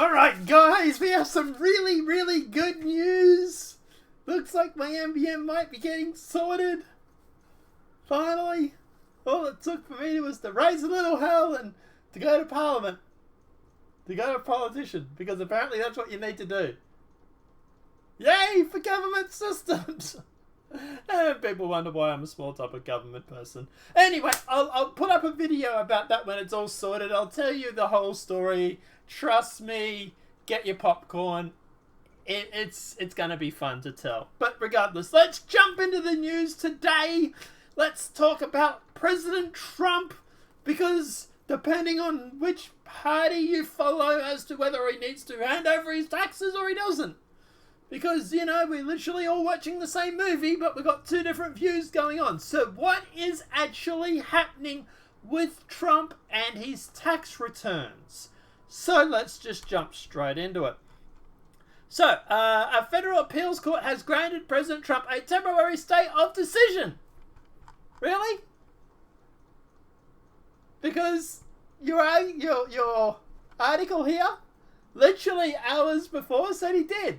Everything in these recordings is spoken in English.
Alright guys, we have some really good news. Looks like my MBM might be getting sorted. Finally. All it took for me was to raise a little hell and to go to Parliament. To go to a politician. Because apparently that's what you need to do. Yay for government systems. And people wonder why I'm a small type of government person. Anyway, I'll put up a video about that when it's all sorted. I'll tell you the whole story. Trust me. Get your popcorn. It's going to be fun to tell. But regardless, let's jump into the news today. Let's talk about President Trump. Because depending on which party you follow as to whether he needs to hand over his taxes or he doesn't. Because, you know, we're literally all watching the same movie, but we've got two different views going on. So what is actually happening with Trump and his tax returns? So let's just jump straight into it. So, a federal appeals court has granted President Trump a temporary stay of decision. Really? Because your article here, literally hours before, said he did.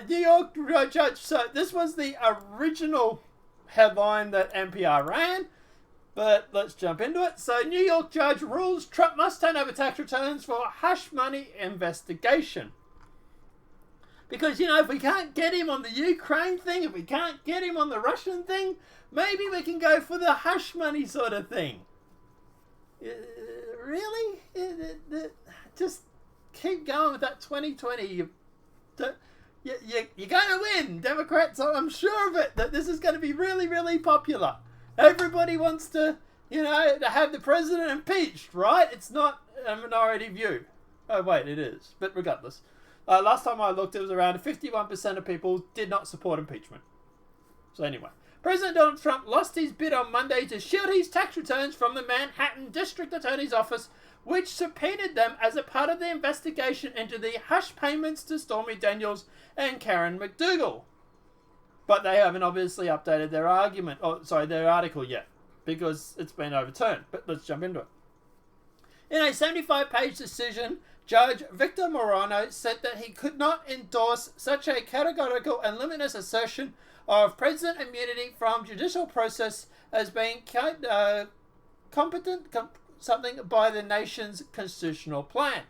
New York judge, so this was the original headline that NPR ran, but let's jump into it. So New York judge rules Trump must turn over tax returns for hush money investigation. Because, you know, if we can't get him on the Ukraine thing, if we can't get him on the Russian thing, maybe we can go for the hush money sort of thing. Really? Just keep going with that 2020. You're going to win, Democrats. I'm sure of it, that this is going to be really popular. Everybody wants to, you know, to have the president impeached, right? It's not a minority view. Oh, wait, it is. But regardless. Last time I looked, it was around 51% of people did not support impeachment. So anyway, President Donald Trump lost his bid on Monday to shield his tax returns from the Manhattan District Attorney's Office, which subpoenaed them as a part of the investigation into the hush payments to Stormy Daniels and Karen McDougal. But they haven't obviously updated their their article yet, because it's been overturned. But let's jump into it. In a 75-page decision, Judge Victor Morano said that he could not endorse such a categorical and limitless assertion of president immunity from judicial process as being something by the nation's constitutional plan.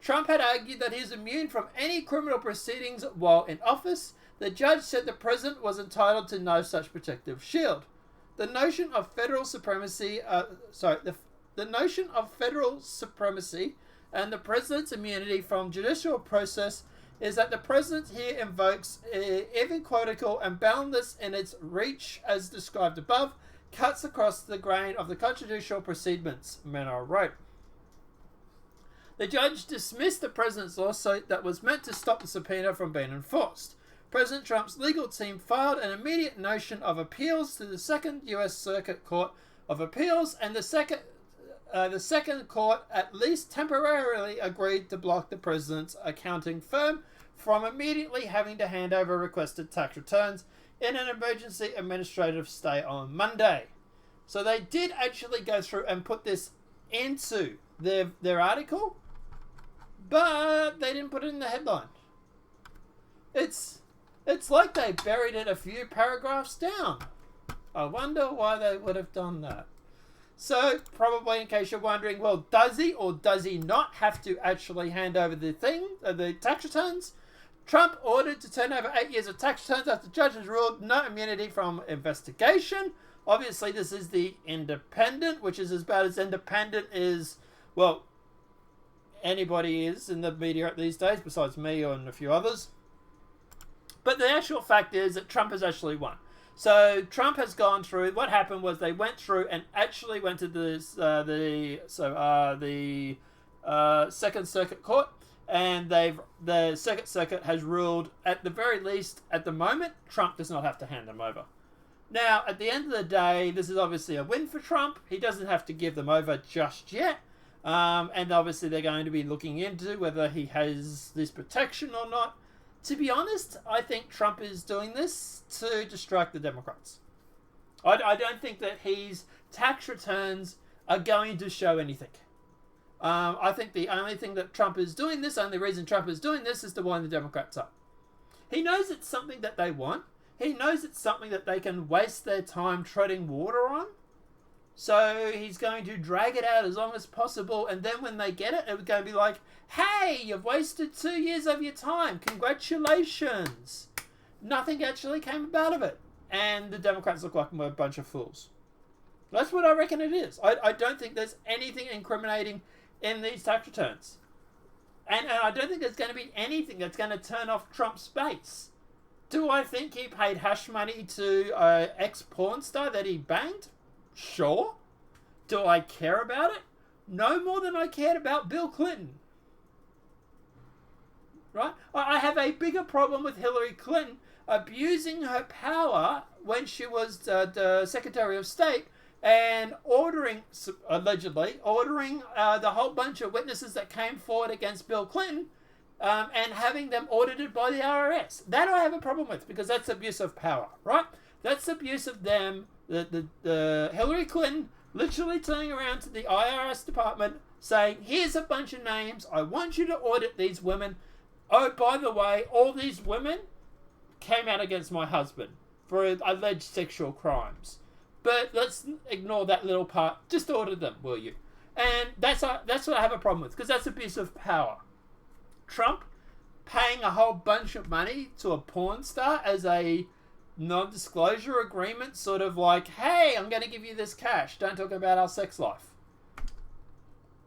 Trump had argued that he is immune from any criminal proceedings while in office. The judge said the president was entitled to no such protective shield. The notion of federal supremacy, the notion of federal supremacy and the president's immunity from judicial process is that the president here invokes equivocal and boundless in its reach as described above, cuts across the grain of the constitutional proceedings, Menor wrote. The judge dismissed the president's lawsuit that was meant to stop the subpoena from being enforced. President Trump's legal team filed an immediate notion of appeals to the Second U.S. Circuit Court of Appeals, and the second court at least temporarily agreed to block the president's accounting firm from immediately having to hand over requested tax returns in an emergency administrative stay on Monday. So they did actually go through and put this into their article, but they didn't put it in the headline. It's like they buried it a few paragraphs down. I wonder why they would have done that. So, probably in case you're wondering, well, does he or does he not have to actually hand over the tax returns? Trump ordered to turn over 8 years of tax returns after judges ruled no immunity from investigation. Obviously, this is the Independent, which is as bad as independent is, well, anybody is in the media these days, besides me and a few others. But the actual fact is that Trump has actually won. So Trump has gone through. What happened was they went through and actually went to the Second Circuit Court, and the Second Circuit has ruled, at the very least, at the moment, Trump does not have to hand them over. Now, at the end of the day, this is obviously a win for Trump. He doesn't have to give them over just yet. And obviously they're going to be looking into whether he has this protection or not. To be honest, I think Trump is doing this to distract the Democrats. I don't think that his tax returns are going to show anything. I think the only reason Trump is doing this is to wind the Democrats up. He knows it's something that they want. He knows it's something that they can waste their time treading water on. So he's going to drag it out as long as possible, and then when they get it, it's going to be like, hey, you've wasted 2 years of your time. Congratulations. Nothing actually came about of it. And the Democrats look like a bunch of fools. That's what I reckon it is. I don't think there's anything incriminating in these tax returns. And I don't think there's going to be anything that's going to turn off Trump's base. Do I think he paid hash money to an ex-porn star that he banged? Sure. Do I care about it? No more than I cared about Bill Clinton. Right? I have a bigger problem with Hillary Clinton abusing her power when she was the Secretary of State and allegedly ordering the whole bunch of witnesses that came forward against Bill Clinton and having them audited by the IRS. That I have a problem with, because that's abuse of power, right? That's abuse of them. The Hillary Clinton literally turning around to the IRS department saying, here's a bunch of names. I want you to audit these women. Oh, by the way, all these women came out against my husband for alleged sexual crimes. But let's ignore that little part. Just audit them, will you? And that's what I have a problem with, because that's abuse of power. Trump paying a whole bunch of money to a porn star as a non-disclosure agreement, sort of like, hey, I'm going to give you this cash. Don't talk about our sex life.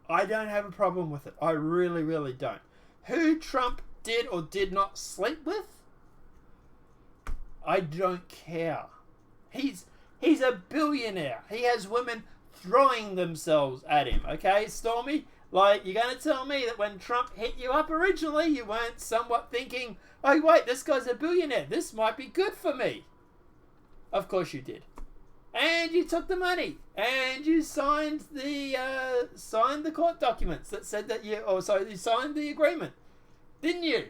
I don't have a problem with it. I really, really don't. Who Trump did or did not sleep with, I don't care. He's a billionaire. He has women throwing themselves at him. Okay, Stormy? Like, you're going to tell me that when Trump hit you up originally, you weren't somewhat thinking, oh, wait, this guy's a billionaire. This might be good for me. Of course you did. And you took the money. And you signed the court documents that said that you signed the agreement. Didn't you?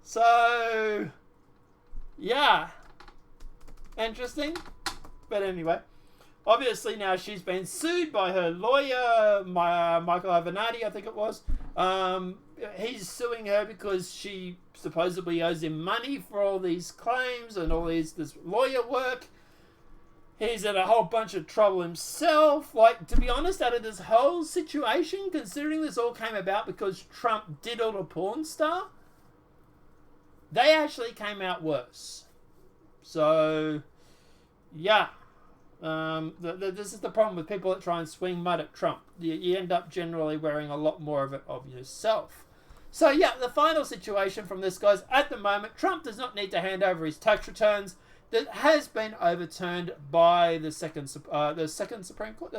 So, yeah. Interesting. But anyway. Obviously now she's been sued by her lawyer, Michael Avenatti, I think it was. He's suing her because she supposedly owes him money for all these claims and all this lawyer work. He's in a whole bunch of trouble himself. Like, to be honest, out of this whole situation, considering this all came about because Trump diddled a porn star, they actually came out worse. So, yeah. This is the problem with people that try and swing mud at Trump. You end up generally wearing a lot more of it of yourself. So yeah, the final situation from this, guys, at the moment, Trump does not need to hand over his tax returns. That has been overturned by the second Supreme Court.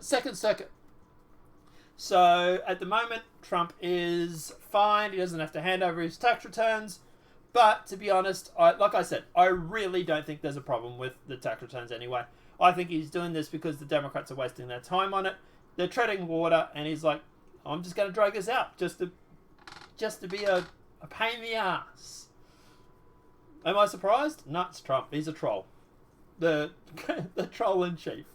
Second Circuit. So at the moment, Trump is fine. He doesn't have to hand over his tax returns. But to be honest, like I said, I really don't think there's a problem with the tax returns anyway. I think he's doing this because the Democrats are wasting their time on it. They're treading water, and he's like, I'm just going to drag this out just to be a pain in the ass. Am I surprised? No, it's Trump. He's a troll. The troll in chief.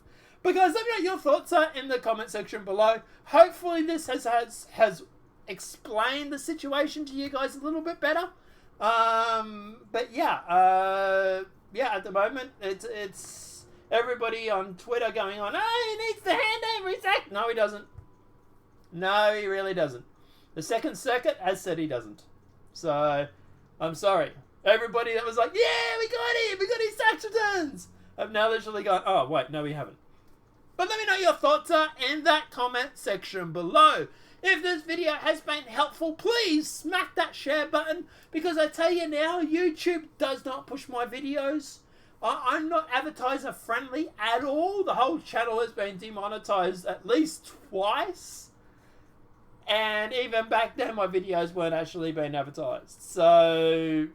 But guys, let me know what your thoughts are in the comment section below. Hopefully this has explained the situation to you guys a little bit better. But yeah, at the moment, it's everybody on Twitter going on, oh, he needs to hand over his act. No, he doesn't. No, he really doesn't. The Second Circuit has said he doesn't. So, I'm sorry. Everybody that was like, yeah, we got him, we got his tax returns, have now literally gone, oh, wait, no, we haven't. But let me know your thoughts are in that comment section below. If this video has been helpful, please smack that share button, because I tell you now, YouTube does not push my videos. I'm not advertiser friendly at all. The whole channel has been demonetized at least twice. And even back then, my videos weren't actually being advertised. So,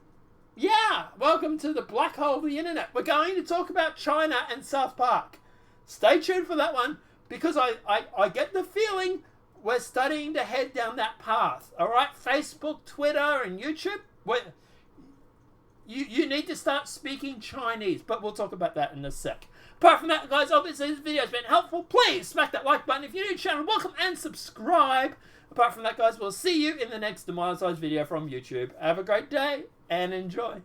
yeah, welcome to the black hole of the internet. We're going to talk about China and South Park. Stay tuned for that one, because I get the feeling we're starting to head down that path. All right, Facebook, Twitter, and YouTube. You need to start speaking Chinese, but we'll talk about that in a sec. Apart from that, guys, obviously this video has been helpful. Please smack that like button if you're new to the channel. Welcome and subscribe. Apart from that, guys, we'll see you in the next demonetized video from YouTube. Have a great day and enjoy.